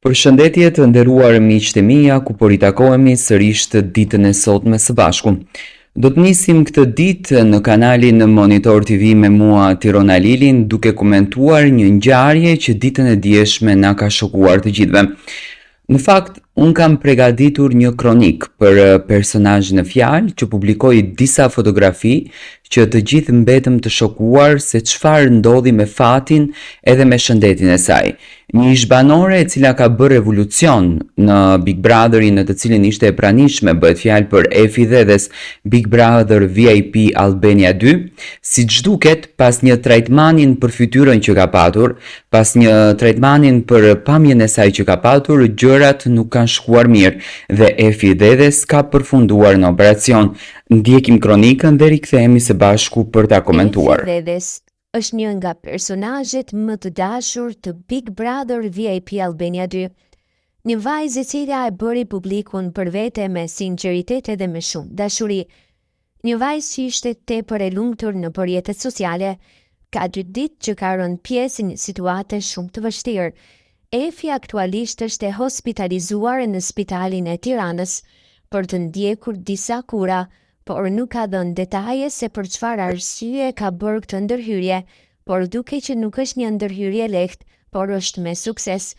Përshëndetje të nderuar miqtë e mia, ku po ritakohemi sërish të ditën e sotme së bashku. Do të nisim këtë ditë në kanalin Monitor TV me mua Tirona Lilin duke komentuar një ngjarje që ditën e dieshme na ka shokuar të gjithëve. Në fakt, unë kam përgatitur një kronik për personazhin e fjalë që publikoi disa fotografi që të gjithë mbetëm të shokuar se çfarë ndodhi me fatin edhe me shëndetin e saj. Një ish-banore e cila ka bërë revolucion në Big Brotherin në të cilin ishte e pranishme, bëhet fjalë për Efi Dhedes, Big Brother VIP Albania 2, siç duket pas një trajtmanin për fytyrën që ka patur, pas një trajtmanin për pamjen e saj që ka patur, gjërat nuk kanë shkuar mirë dhe Efi Dhedes ka përfunduar në operacion. Ndjekim kronikën dhe rikthehemi së bashku për ta komentuar. Efi Dhedes është një nga personazhet më të dashur të Big Brother VIP Albania 2. Një vajzë e cila e bëri publikun për vete me sinqeritet edhe me shumë dashuri. Një vajzë që ishte tepër e lumtur në përjetet sociale, ka 2 ditë që ka rënë pjesë në situate shumë të vështirë. Efi aktualisht është e hospitalizuar në spitalin e Tiranës për të ndjekur disa kura, por nuk ka dhënë detaje se për çfarë arsye ka bërë këtë ndërhyrje, por duke që nuk është një ndërhyrje lehtë, por është me sukses.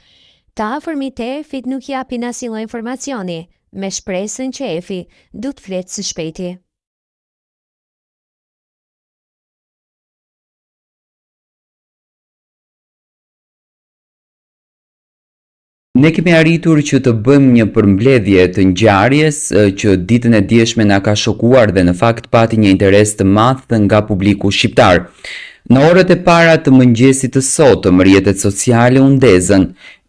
Të afërmit e Efit nuk japin asnjë informacioni, me shpresën që Efi do të fletë së shpejti. Ne kemi arritur që të bëjmë një përmbledhje të ngjarjes që ditën e dieshme na ka shokuar dhe në fakt pati një interes të madh nga publiku shqiptar. Në orët e para të mëngjesit të sotëm, rrjetet sociale u ndezën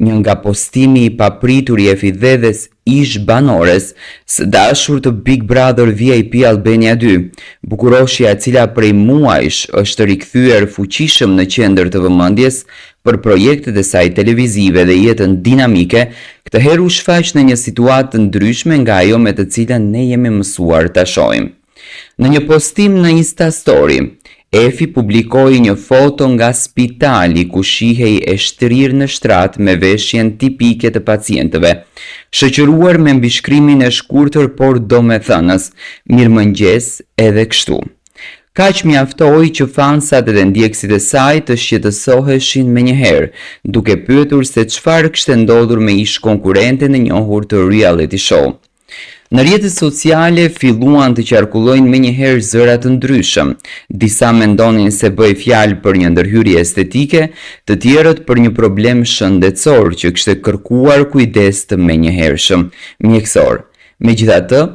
një nga postimi i papritur i Efi Dhedes, ish banores së dashur të Big Brother VIP Albania 2, bukuroshja e cila prej muajsh është rikthyer fuqishëm në qendër të vëmendjes për projektet e saj televizive dhe jetën dinamike, këtë herë u shfaq në një situatë të ndryshme nga ajo me të cilën ne jemi mësuar ta shohim. Në një postim në Insta Story, Efi publikoi një foto nga spitali ku shihej e shtrirë në shtrat me veshjen tipike të pacientëve, shoqëruar me mbishkrimin e shkurtër por domethënës, mirëmëngjes edhe kështu. Kaq mjaftoi që fansat edhe ndjekësit e saj të shqetësoheshin menjëherë, duke pyetur se çfarë kishte ndodhur me ish konkurrente në njohur të reality show. Në rrjetet sociale filluan të qarkullojnë menjëherë zëra të ndryshëm. Disa mendonin se bëhej fjalë për një ndërhyrje estetike, të tjerët për një problem shëndetësor që kishte kërkuar kujdes të menjëhershëm mjekësor. Megjithatë,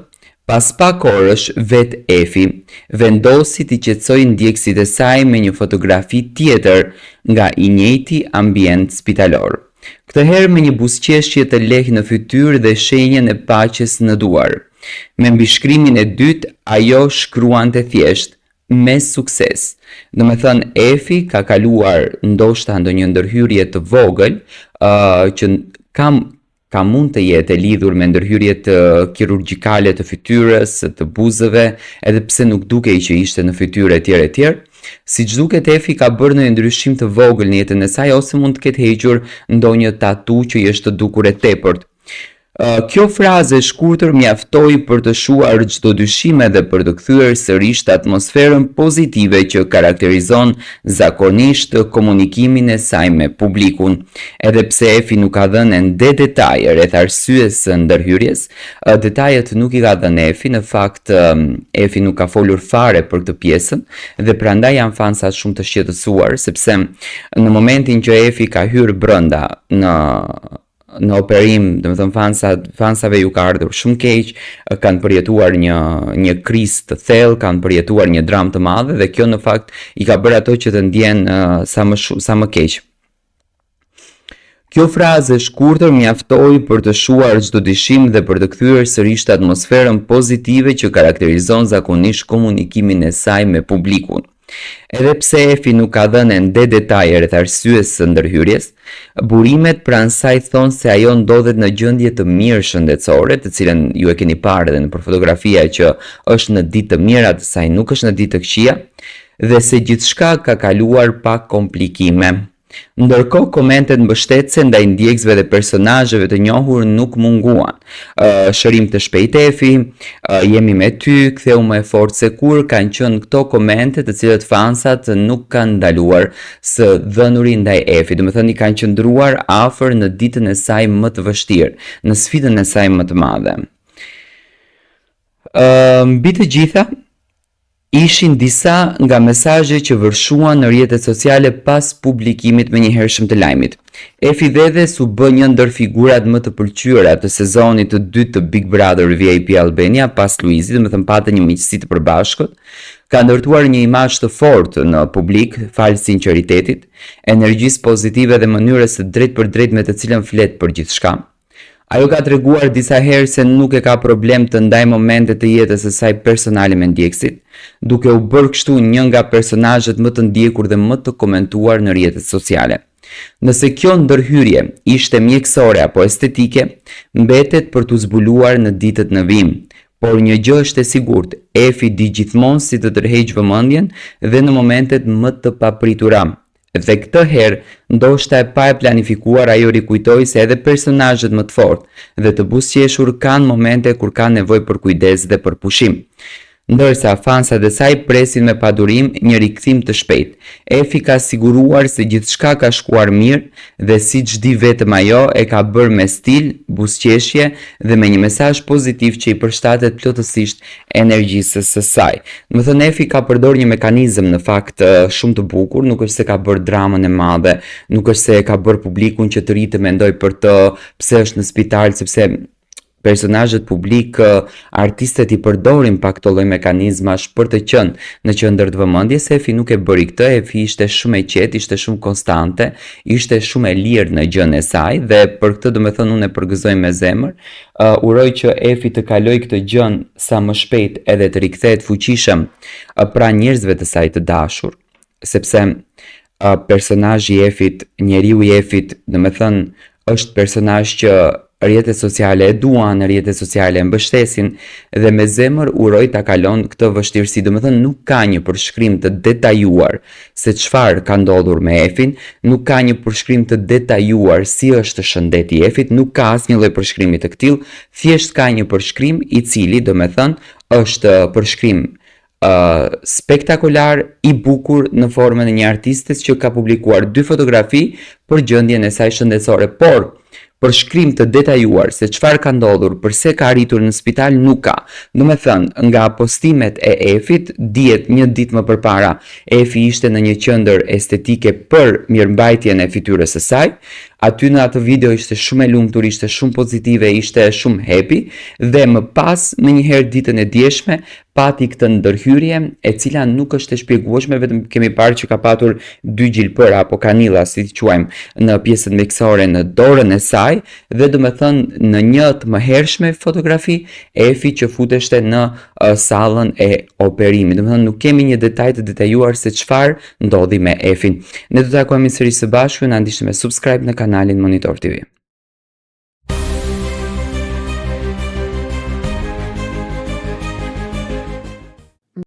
pas pak orësh, vet Efi vendosi t'i qetësojë ndjekësit e saj me një fotografi tjetër nga i njëjti ambient spitalor. Këtë herë me një buzëqeshje të lehtë në fytyrë dhe shenjën e paqes në duar. Me mbishkrimin e dytë, ajo shkruante thjesht, me sukses. Domethënë Efi ka kaluar ndoshta ndonjë ndërhyrje të vogël, që ka mund të jetë e lidhur me ndërhyrjet kirurgjikale të fytyrës, të buzëve, edhe pse nuk dukej që ishte në fytyrë etj. Siç duket Efi ka bërë një ndryshim të vogël në jetën e saj ose mund të ketë hequr ndonjë tatu që i është të dukur e tepërt. Kjo frazë e shkurtër mjaftoi për të shuar çdo dyshim edhe për të kthyer sërish të atmosferën pozitive që karakterizon zakonisht komunikimin e saj me publikun. Edhe pse Efi nuk ka dhënë ende detaje rreth arsyes së ndërhyrjes, detajet nuk i ka dhënë Efi, në fakt Efi nuk ka folur fare për këtë pjesën dhe prandaj janë fansat shumë të shqetësuar sepse në momentin që Efi ka hyrë brenda në operim, domethënë fansave ju ka ardhur shumë keq, kanë përjetuar një krizë të thellë, kanë përjetuar një dramë të madhe dhe kjo në fakt i ka bërë ato që të ndjenë sa më keq. Kjo frazë e shkurtër mjaftoi për të shuar çdo dyshim dhe për të kthyer sërish atmosferën pozitive që karakterizon zakonisht komunikimin e saj me publikun. Edhe pse Efi nuk ka dhënë ende detaje rreth arsyes së ndërhyrjes, burimet pranë saj thonë se ajo ndodhet në gjendje të mirë shëndetësore, të cilën ju e keni parë edhe nëpër fotografia që është në ditë të mira, të saj nuk është në ditë të këqija, dhe se gjithçka ka kaluar pa komplikime. Ndërkohë, komentet mbështetëse ndaj ndjekësve dhe personazheve të njohur nuk munguan. Shërim të shpejt Efi, jemi me ty, ktheu më e fortë se kur, kanë qenë këto komente të cilët fansat nuk kanë ndaluar së dhënuri ndaj Efi. Do të thënë i kanë qëndruar afër në ditën e saj më të vështirë, në sfidën e saj më të madhe. Mbi të gjitha, ishin disa nga mesazhet që vërshuan në rrjetet sociale pas publikimit menjëhershëm të lajmit. Efi Dhedhes u bë një ndër figurat më të pëlqyera të sezonit të dytë të Big Brother VIP Albania pas Luizit, do të thënë patë një miqësi të përbashkët. Ka ndërtuar një imazh të fortë në publik, falë sinqeritetit, energjisë pozitive dhe mënyrës së drejtë për drejtë me të cilën flet për gjithçka. Ajo ka treguar disa herë se nuk e ka problem të ndaj momente të jetës së saj personale me ndjekësit, duke u bërë kështu një nga personazhet më të ndjekur dhe më të komentuar në rrjetet sociale. Nëse kjo ndërhyrje ishte mjekësore apo estetike, mbetet për t'u zbuluar në ditët në vim. Por një gjë është e sigurt, Efi di gjithmonë si të tërheqë vëmendjen dhe në momentet më të papritura. Dhe këtë herë, ndoshta e pa e planifikuar, ajo rikujtoi se edhe personazhet më të fortë dhe të buzëqeshur kanë momente kur kanë nevojë për kujdes dhe për pushim. Ndërsa fansat e saj presin me padurim një rikthim të shpejtë. Efi ka siguruar se gjithçka ka shkuar mirë dhe siç di vetëm ajo e ka bërë me stil, buzëqeshje dhe me një mesazh pozitiv që i përshtatet plotësisht energjisë së saj. Do të thënë Efi ka përdorur një mekanizëm në fakt shumë të bukur, nuk është se ka bërë dramën e madhe, nuk është se ka bërë publikun që të rritë mendoj për të pse është në spital, sepse personazhet publik, artistët i përdorin pak këto lloj mekanizmash për të qenë në qendër të vëmendjes. Efi nuk e bëri këtë, Efi ishte shumë e qetë, ishte shumë konstante, ishte shumë e lirë në gjën e saj dhe për këtë do të thënë unë e përgëzoj me zemër. Uroj që Efi të kaloj këtë gjën sa më shpejt edhe të rikthehet fuqishëm pranë njerëzve të saj të dashur, sepse personazhi i Efit, njeriu i Efit, do të thënë është personazh që rrjetet sociale e duan, rrjetet sociale e mbështesin dhe me zemër uroj ta kalon këtë vështirësi. Do të thënë nuk ka një përshkrim të detajuar se çfarë ka ndodhur me Efin, nuk ka një përshkrim të detajuar si është shëndeti i Efit, nuk ka asnjë lloj përshkrimi të tillë, thjesht ka një përshkrim i cili do të thënë është përshkrim spektakolar i bukur në formën e një artistes që ka publikuar 2 fotografi për gjendjen e saj shëndetësore, por përshkrim të detajuar se çfarë ka ndodhur, pse ka arritur në spital nuk ka. Do të thënë, nga postimet e Efit dihet një ditë më përpara Efi ishte në një qendër estetike për mirëmbajtjen e fytyrës së saj. Aty në atë video ishte shumë e lumtur, ishte shumë pozitive, ishte shumë happy dhe më pas më njëherë ditën e djeshme pati këtë ndërhyrje e cila nuk është e shpjegueshme, vetëm kemi parë që ka patur 2 gjilpëra apo kanilla, si të quajmë, në pjesën mekësore në dorën e saj dhe do të thënë në një të mëhershme fotografi Efi që futeshte në sallën e operimit. Do të thënë nuk kemi një detaj të detajuar se çfarë ndodhi me Efin. Ne do të takohemi sërish së bashku, na ndiqni me subscribe në kanalin Monitor TV.